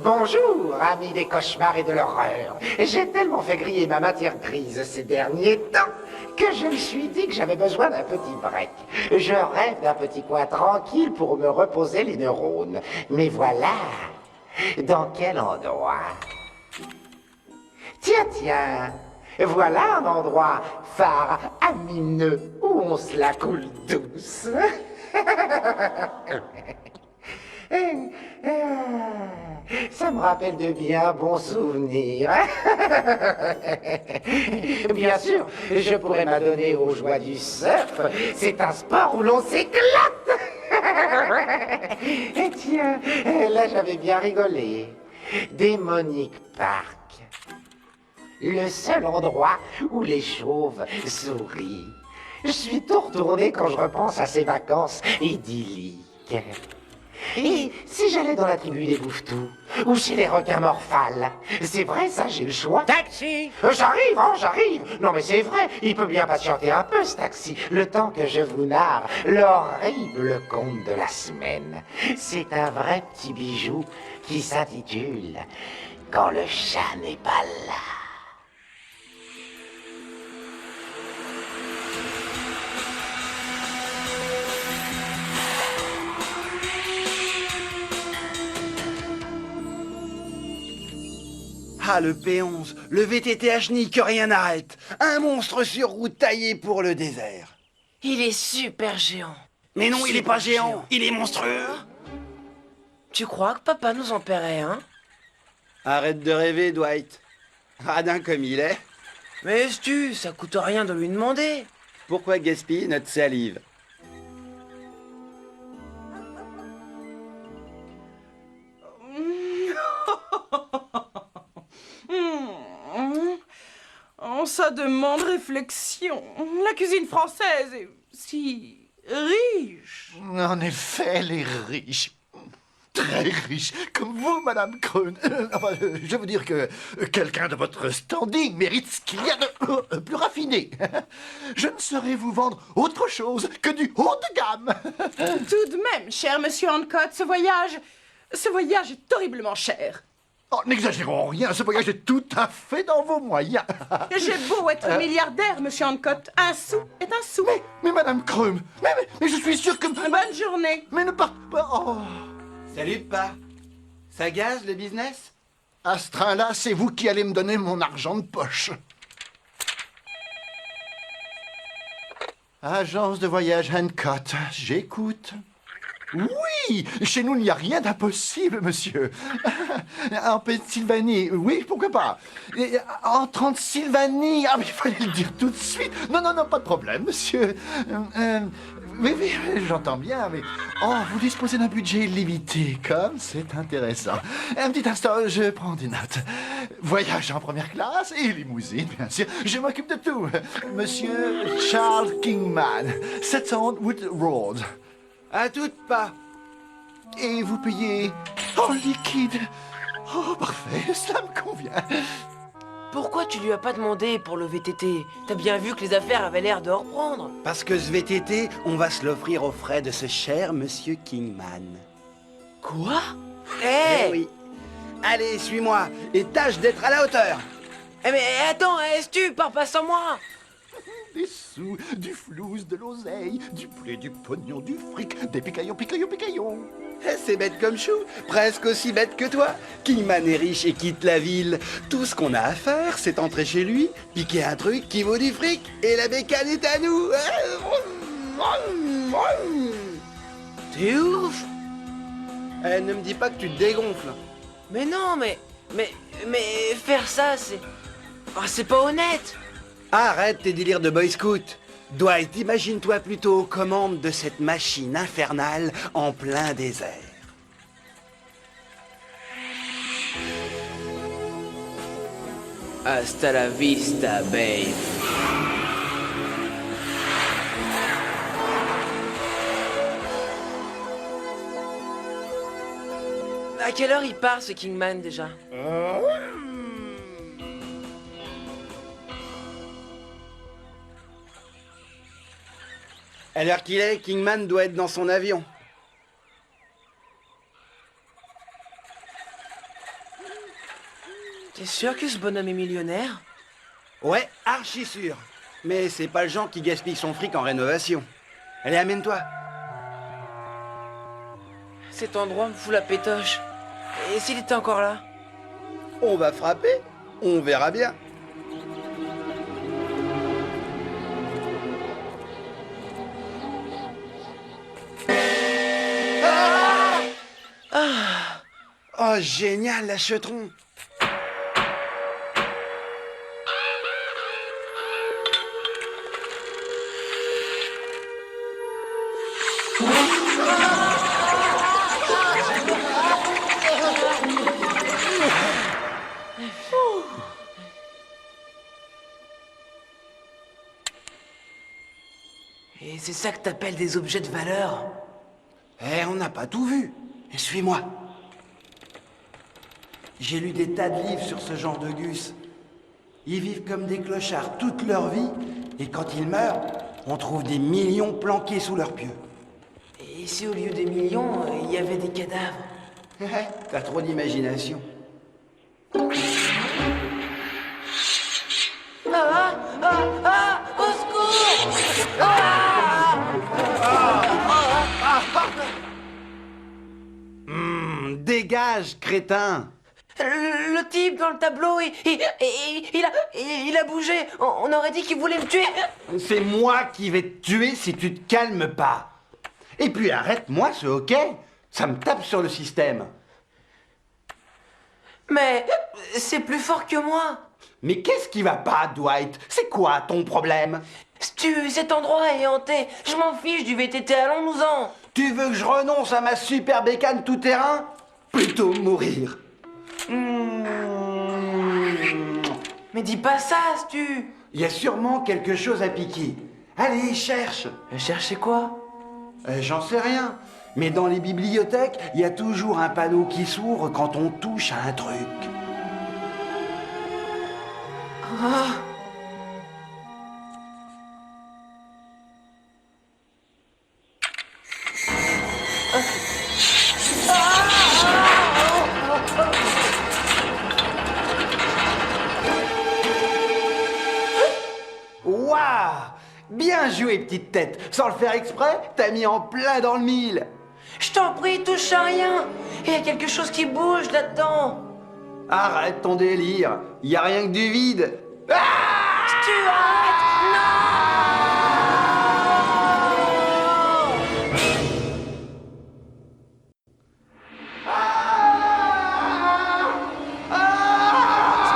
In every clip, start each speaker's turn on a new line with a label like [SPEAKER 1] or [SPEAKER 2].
[SPEAKER 1] Bonjour, amis des cauchemars et de l'horreur. J'ai tellement fait griller ma matière grise ces derniers temps que je me suis dit que j'avais besoin d'un petit break. Je rêve d'un petit coin tranquille pour me reposer les neurones. Mais voilà, dans quel endroit? Tiens, voilà un endroit faramineux où on se la coule douce. Ça me rappelle de bien bons souvenirs. Bien sûr, je pourrais m'adonner aux joies du surf. C'est un sport où l'on s'éclate. Et tiens, là j'avais bien rigolé. Démonic Park. Le seul endroit où les chauves sourient. Je suis tout retourné quand je repense à ces vacances idylliques. Et si j'allais dans la tribu des Bouffetous, ou chez les requins morphales? C'est vrai, ça, j'ai le choix.
[SPEAKER 2] Taxi!
[SPEAKER 1] J'arrive. Non, mais c'est vrai, il peut bien patienter un peu, ce taxi, le temps que je vous narre l'horrible conte de la semaine. C'est un vrai petit bijou qui s'intitule « Quand le chat n'est pas là ».
[SPEAKER 3] Ah, le P11, le VTT à chenilles que rien n'arrête. Un monstre sur route taillé pour le désert.
[SPEAKER 2] Il est super géant.
[SPEAKER 3] Mais non, il est pas géant, il est monstrueux.
[SPEAKER 2] Tu crois que papa nous en paierait, hein?
[SPEAKER 3] Arrête de rêver, Dwight. Radin comme il est.
[SPEAKER 2] Mais tu, ça coûte rien de lui demander.
[SPEAKER 3] Pourquoi gaspiller notre salive?
[SPEAKER 4] Oh, ça demande réflexion. La cuisine française est si riche.
[SPEAKER 5] En effet, les riches. Très riches, comme vous, Madame Krohn. Je veux dire que quelqu'un de votre standing mérite ce qu'il y a de plus raffiné. Je ne saurais vous vendre autre chose que du haut de gamme.
[SPEAKER 4] Tout de même, cher monsieur Hancock, ce voyage est horriblement cher.
[SPEAKER 5] Oh, n'exagérons rien, ce voyage est tout à fait dans vos moyens.
[SPEAKER 4] J'ai beau être milliardaire, monsieur Hancock, un sou est un sou.
[SPEAKER 5] Mais Madame Krohn, mais je suis sûr que...
[SPEAKER 4] Bonne journée.
[SPEAKER 5] Mais ne partez pas... Oh.
[SPEAKER 3] Salut, pas. Ça gaze, le business?
[SPEAKER 5] À ce train-là, c'est vous qui allez me donner mon argent de poche. Agence de voyage Hancock, j'écoute. Oui, chez nous, il n'y a rien d'impossible, monsieur. En Pennsylvanie, oui, pourquoi pas. Et en Transylvanie, ah, mais il fallait le dire tout de suite. Non, pas de problème, monsieur. Oui, j'entends bien, mais... Oh, vous disposez d'un budget limité, comme c'est intéressant. Un petit instant, je prends des notes. Voyage en première classe et limousine, bien sûr. Je m'occupe de tout. Monsieur Charles Kingman, 700 Wood Road.
[SPEAKER 3] À toutes pas.
[SPEAKER 5] Et vous payez en liquide. Oh, parfait, cela me convient.
[SPEAKER 2] Pourquoi tu lui as pas demandé pour le VTT? T'as bien vu que les affaires avaient l'air de reprendre.
[SPEAKER 3] Parce que ce VTT, on va se l'offrir aux frais de ce cher monsieur Kingman.
[SPEAKER 2] Quoi?
[SPEAKER 3] Eh oui. Allez, suis-moi et tâche d'être à la hauteur.
[SPEAKER 2] Eh mais attends, est-ce que tu pars pas sans moi?
[SPEAKER 5] Des sous, du flouze, de l'oseille, du blé, du pognon, du fric, des picaillons.
[SPEAKER 3] Eh, c'est bête comme chou, presque aussi bête que toi. Kingman est riche et quitte la ville. Tout ce qu'on a à faire, c'est entrer chez lui, piquer un truc qui vaut du fric, et la bécane est à nous.
[SPEAKER 2] T'es ouf.
[SPEAKER 3] Eh, ne me dis pas que tu te dégonfles.
[SPEAKER 2] Mais non, mais faire ça, c'est... Ah, c'est pas honnête.
[SPEAKER 3] Arrête tes délires de boy scout. Dwight, imagine-toi plutôt aux commandes de cette machine infernale en plein désert.
[SPEAKER 2] Hasta la vista, babe. À quelle heure il part, ce Kingman, déjà?
[SPEAKER 3] À l'heure qu'il est, Kingman doit être dans son avion.
[SPEAKER 2] T'es sûr que ce bonhomme est millionnaire?
[SPEAKER 3] Ouais, archi sûr. Mais c'est pas le genre qui gaspille son fric en rénovation. Allez, amène-toi.
[SPEAKER 2] Cet endroit me fout la pétoche. Et s'il était encore là?
[SPEAKER 3] On va frapper. On verra bien. Oh, génial, l'achetron.
[SPEAKER 2] Et c'est ça que t'appelles des objets de valeur?
[SPEAKER 3] Eh, on n'a pas tout vu. Suis-moi. J'ai lu des tas de livres sur ce genre de gus. Ils vivent comme des clochards toute leur vie, et quand ils meurent, on trouve des millions planqués sous leurs pieux.
[SPEAKER 2] Et si au lieu des millions, il y avait des cadavres?
[SPEAKER 3] T'as trop d'imagination.
[SPEAKER 2] Au secours!
[SPEAKER 3] Dégage, crétin!
[SPEAKER 2] Le type dans le tableau, il a bougé. On aurait dit qu'il voulait me tuer.
[SPEAKER 3] C'est moi qui vais te tuer si tu te calmes pas. Et puis arrête-moi ce hockey. Ça me tape sur le système.
[SPEAKER 2] Mais c'est plus fort que moi.
[SPEAKER 3] Mais qu'est-ce qui va pas, Dwight? C'est quoi ton problème?
[SPEAKER 2] Stu, cet endroit est hanté. Je m'en fiche du VTT, allons-nous-en.
[SPEAKER 3] Tu veux que je renonce à ma super bécane tout-terrain? Plutôt mourir.
[SPEAKER 2] Mais dis pas ça, Stu.
[SPEAKER 3] Il y a sûrement quelque chose à piquer. Allez, cherche.
[SPEAKER 2] Cherchez quoi?
[SPEAKER 3] J'en sais rien. Mais dans les bibliothèques, il y a toujours un panneau qui s'ouvre quand on touche à un truc. Waouh! Bien joué, petite tête. Sans le faire exprès, t'as mis en plein dans le mille.
[SPEAKER 2] Je t'en prie, touche à rien. Il y a quelque chose qui bouge là-dedans.
[SPEAKER 3] Arrête ton délire. Y a rien que du vide.
[SPEAKER 2] Stu, arrête!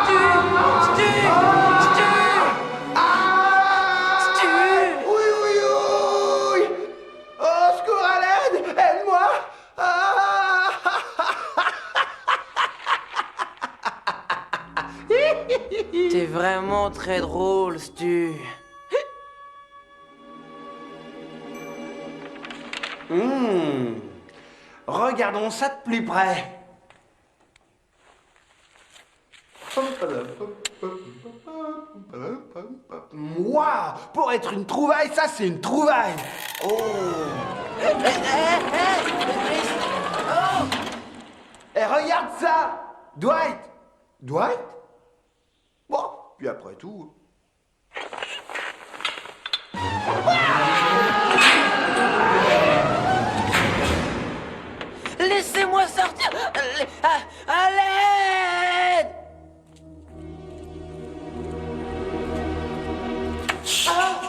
[SPEAKER 2] Stu! Stu! Stu! Stu!
[SPEAKER 3] Oui, oui, oui! Au secours, à l'aide! Aide-moi!
[SPEAKER 2] T'es vraiment très drôle, Stu.
[SPEAKER 3] Regardons ça de plus près. Waouh! Pour être une trouvaille, ça c'est une trouvaille! Oh! Eh, regarde ça! Dwight! Dwight? Bon, puis après tout...
[SPEAKER 2] Laissez-moi sortir! À l'aide! Ah!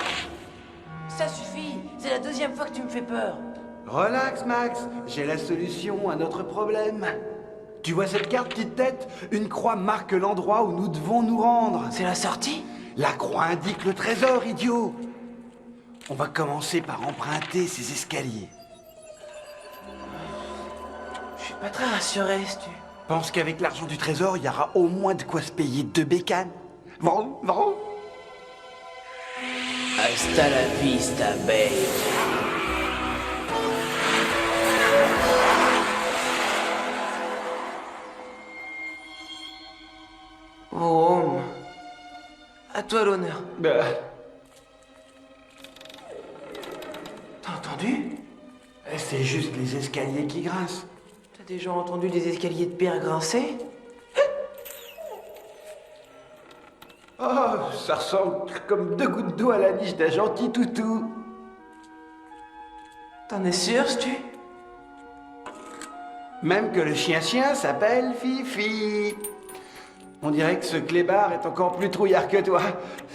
[SPEAKER 2] Ça suffit, c'est la deuxième fois que tu me fais peur.
[SPEAKER 3] Relax, Max, j'ai la solution à notre problème. Tu vois cette carte, petite tête? Une croix marque l'endroit où nous devons nous rendre.
[SPEAKER 2] C'est la sortie?
[SPEAKER 3] La croix indique le trésor, idiot. On va commencer par emprunter ces escaliers.
[SPEAKER 2] Je suis pas très rassuré, Stu.
[SPEAKER 3] Pense qu'avec l'argent du trésor, il y aura au moins de quoi se payer 2 bécanes. Bon, bon.
[SPEAKER 2] Hasta la vista, babe. Oh, à toi l'honneur. T'as entendu?
[SPEAKER 3] C'est juste les escaliers qui grincent.
[SPEAKER 2] T'as déjà entendu des escaliers de pierre grincer?
[SPEAKER 3] Oh, ça ressemble comme 2 gouttes d'eau à la niche d'un gentil toutou.
[SPEAKER 2] T'en es sûr, Stu?
[SPEAKER 3] Même que le chien-chien s'appelle Fifi. On dirait que ce clébard est encore plus trouillard que toi.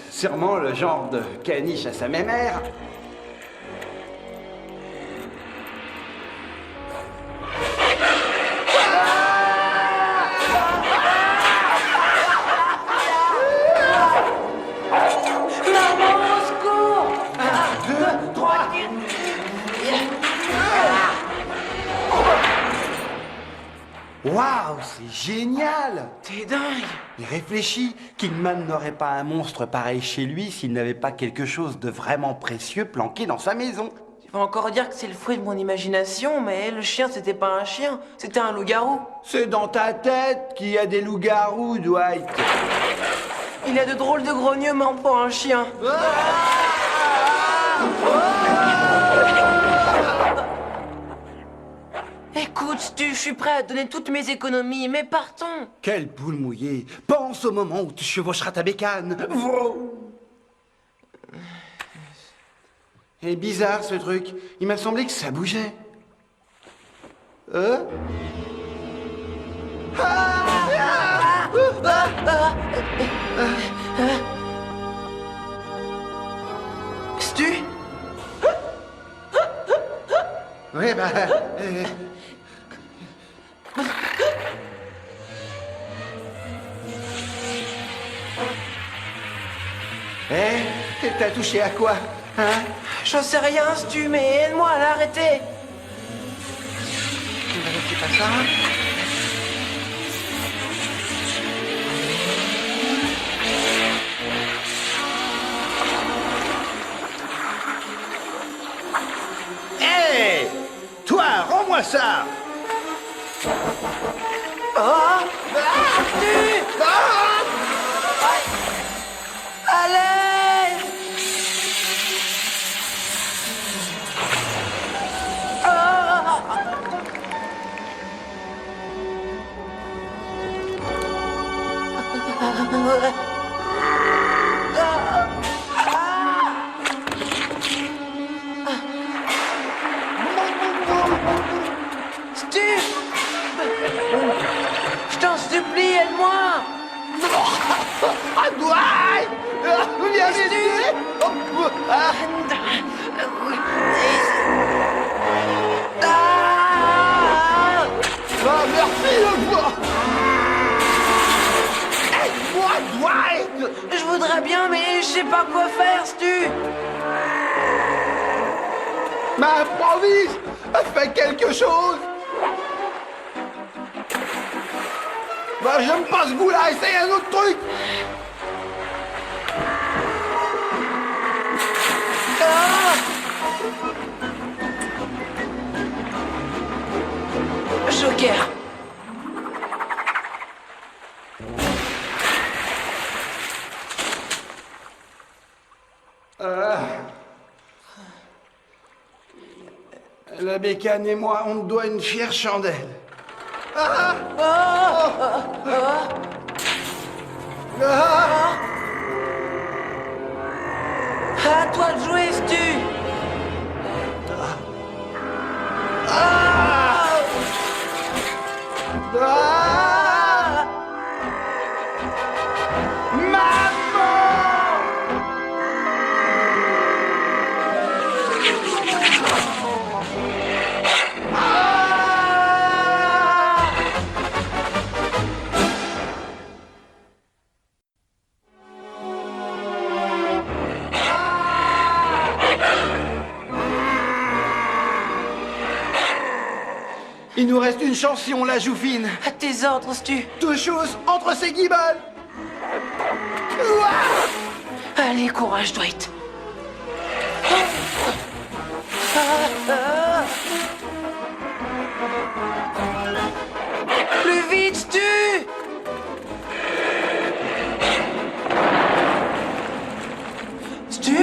[SPEAKER 3] Sûrement le genre de caniche à sa mémère.
[SPEAKER 2] Maman, au secours!
[SPEAKER 3] 2, 3. Waouh, c'est génial!
[SPEAKER 2] T'es dingue!
[SPEAKER 3] Il réfléchit, Kingman n'aurait pas un monstre pareil chez lui s'il n'avait pas quelque chose de vraiment précieux planqué dans sa maison.
[SPEAKER 2] Tu vas encore dire que c'est le fruit de mon imagination, mais le chien, c'était pas un chien, c'était un loup-garou.
[SPEAKER 3] C'est dans ta tête qu'il y a des loups-garous, Dwight.
[SPEAKER 2] Il a de drôles de grognements pour un chien. Écoute, Stu, je suis prêt à donner toutes mes économies, mais partons.
[SPEAKER 3] Quelle poule mouillée! Pense au moment où tu chevaucheras ta bécane. Vroom. Et bizarre ce truc. Il m'a semblé que ça bougeait.
[SPEAKER 2] Stu?
[SPEAKER 3] Ouais, bah. T'as touché à quoi? Hein?
[SPEAKER 2] J'en sais rien, Stu, mais aide-moi à l'arrêter.
[SPEAKER 3] C'est pas ça? Hé! Toi, rends-moi ça!
[SPEAKER 2] Oh! Stu! Allez! Stu! Je t'en supplie, aide-moi!
[SPEAKER 3] Ah, Dwight! Viens m'aider! Ah. Ah, merci! Aide-moi, Dwight!
[SPEAKER 2] Je voudrais bien, mais je sais pas quoi faire, Stu!
[SPEAKER 3] Mais improvise! Fais quelque chose! Bah, j'aime pas ce goût-là, essaye un autre truc!
[SPEAKER 2] Joker!
[SPEAKER 3] La bécane et moi, on te doit une fière chandelle. Ah!
[SPEAKER 2] À toi de jouer, Stu!
[SPEAKER 3] Ah! Maman! Il nous reste une chance si on la joue fine.
[SPEAKER 2] À tes ordres, Stu!
[SPEAKER 3] Touche-chose entre ses guibolles.
[SPEAKER 2] Allez, courage, Dwight! Plus vite, Stu! Stu?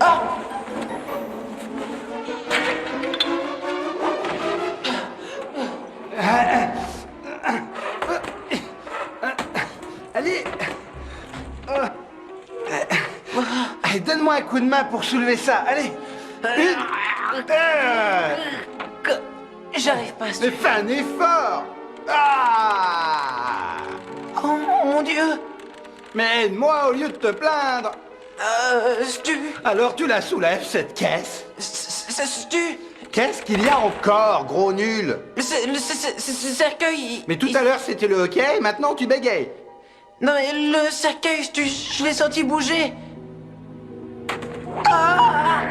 [SPEAKER 2] Ah!
[SPEAKER 3] Allez, Allez, donne-moi un coup de main pour soulever ça. Allez. Une, deux.
[SPEAKER 2] J'arrive pas, Stu.
[SPEAKER 3] Mais fais un effort. Ah!
[SPEAKER 2] Oh mon Dieu.
[SPEAKER 3] Mais aide-moi au lieu de te plaindre.
[SPEAKER 2] Stu.
[SPEAKER 3] Alors tu la soulèves, cette caisse.
[SPEAKER 2] C'est Stu.
[SPEAKER 3] Qu'est-ce qu'il y a encore, gros nul?
[SPEAKER 2] Ce cercueil.
[SPEAKER 3] Mais tout à l'heure c'était le hockey, maintenant tu bégayes.
[SPEAKER 2] Non mais le cercueil, Stu, je l'ai senti bouger.
[SPEAKER 3] Ah!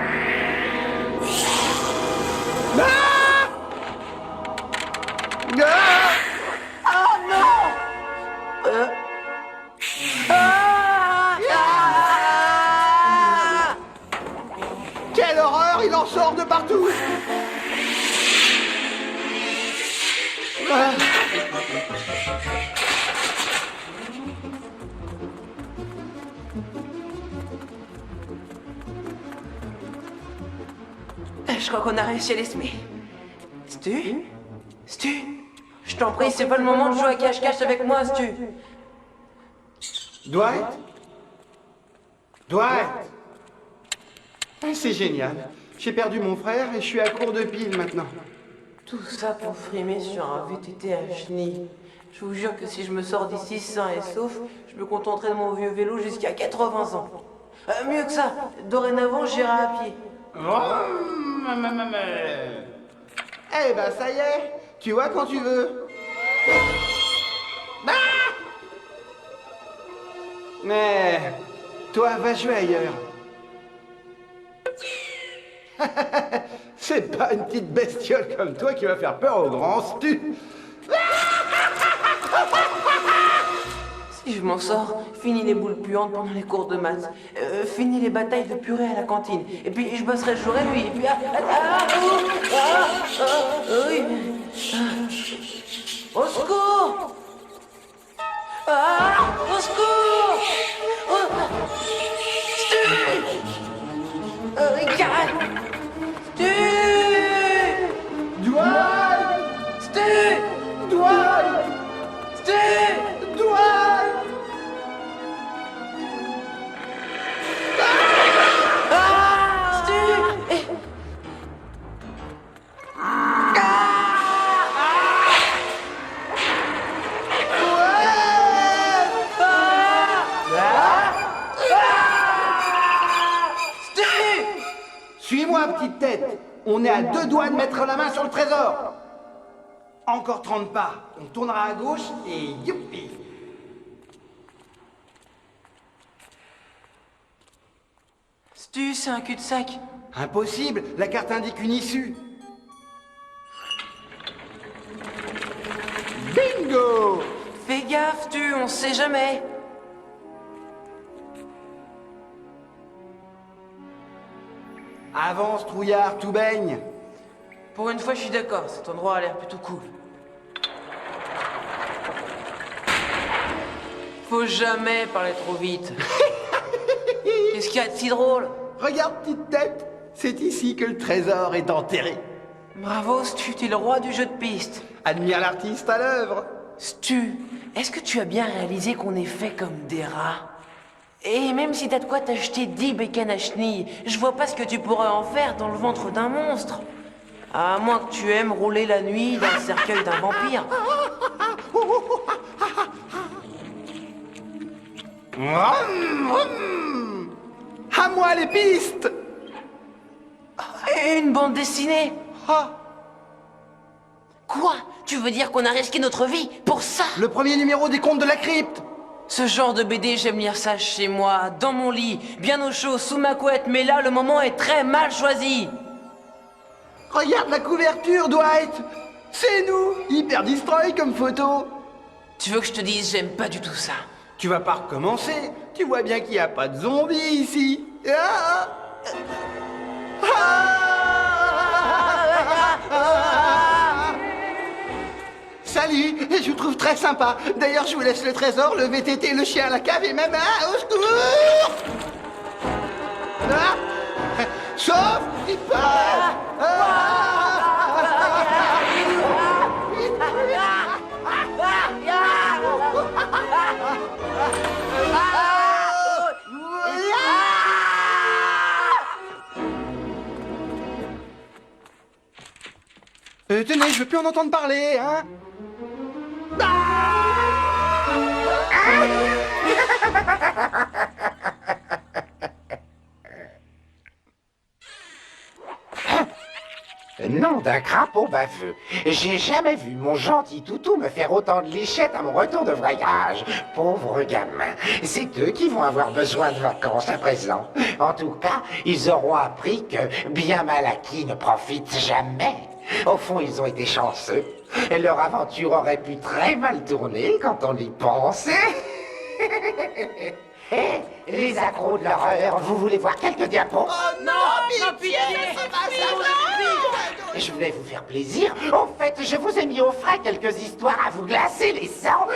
[SPEAKER 3] Quelle horreur, il en sort de partout. Ah.
[SPEAKER 2] Je crois qu'on a réussi à les semer. Stu? Stu? Je t'en prie, c'est pas le moment de jouer à cache-cache avec moi, Stu.
[SPEAKER 3] Dwight? Dwight? C'est génial. J'ai perdu mon frère et je suis à court de piles maintenant.
[SPEAKER 2] Tout ça pour frimer sur un VTT à chenilles. Je vous jure que si je me sors d'ici sain et sauf, je me contenterai de mon vieux vélo jusqu'à 80 ans. Mieux que ça, dorénavant j'irai à pied.
[SPEAKER 3] Eh ben ça y est, tu vois quand tu veux. Ah! Mais toi, va jouer ailleurs. C'est pas une petite bestiole comme toi qui va faire peur aux grands, Stu.
[SPEAKER 2] Si je m'en sors, fini les boules puantes pendant les cours de maths, fini les batailles de purée à la cantine, et puis je bosserai jour et nuit, et puis oui. Au secours! Au secours! Stu! Regarde! Stu!
[SPEAKER 3] Dwight!
[SPEAKER 2] Stu!
[SPEAKER 3] Dwight!
[SPEAKER 2] Stu!
[SPEAKER 3] Dwight!
[SPEAKER 2] Stu!
[SPEAKER 3] Suis-moi, petite tête. On est à 2 doigts de mettre la main sur le trésor. Encore 30 pas. On tournera à gauche et youpi.
[SPEAKER 2] Stu, c'est un cul-de-sac.
[SPEAKER 3] Impossible, la carte indique une issue. Bingo!
[SPEAKER 2] Fais gaffe, Stu, on sait jamais.
[SPEAKER 3] Avance, trouillard, tout baigne.
[SPEAKER 2] Pour une fois, je suis d'accord, cet endroit a l'air plutôt cool. Faut jamais parler trop vite. Qu'est-ce qu'il y a de si drôle?
[SPEAKER 3] Regarde, petite tête. C'est ici que le trésor est enterré.
[SPEAKER 2] Bravo, Stu, t'es le roi du jeu de piste.
[SPEAKER 3] Admire l'artiste à l'œuvre.
[SPEAKER 2] Stu, est-ce que tu as bien réalisé qu'on est fait comme des rats? Et même si t'as de quoi t'acheter 10 bécanes à chenilles, je vois pas ce que tu pourrais en faire dans le ventre d'un monstre. À moins que tu aimes rouler la nuit dans le cercueil d'un vampire.
[SPEAKER 3] À moi les pistes.
[SPEAKER 2] Et une bande dessinée.
[SPEAKER 3] Ah,
[SPEAKER 2] Quoi? Tu veux dire qu'on a risqué notre vie pour ça?
[SPEAKER 3] le premier numéro des Contes de la Crypte.
[SPEAKER 2] Ce genre de BD, j'aime lire ça chez moi, dans mon lit, bien au chaud, sous ma couette, mais là, le moment est très mal choisi.
[SPEAKER 3] Regarde la couverture, Dwight. C'est nous, hyper destroy comme photo.
[SPEAKER 2] Tu veux que je te dise, j'aime pas du tout ça.
[SPEAKER 3] Tu vas pas recommencer. Tu vois bien qu'il n'y a pas de zombies ici. Ah. Salut, je vous trouve très sympa. D'ailleurs, je vous laisse le trésor, le VTT, le chien à la cave et même... Ah, au secours. Ah. Sauf, il part. Tenez, je veux plus en entendre parler, hein.
[SPEAKER 1] Nom d'un crapaud baveux. J'ai jamais vu mon gentil toutou me faire autant de lichettes à mon retour de voyage. Pauvres gamins. C'est eux qui vont avoir besoin de vacances à présent. En tout cas, ils auront appris que bien mal acquis ne profite jamais. Au fond, ils ont été chanceux. Et leur aventure aurait pu très mal tourner quand on y pense. Eh, les accros de l'horreur, vous voulez voir quelques diapos?
[SPEAKER 4] Non, pitié,
[SPEAKER 1] Je voulais vous faire plaisir. En fait, je vous ai mis au frais quelques histoires à vous glacer les sangs.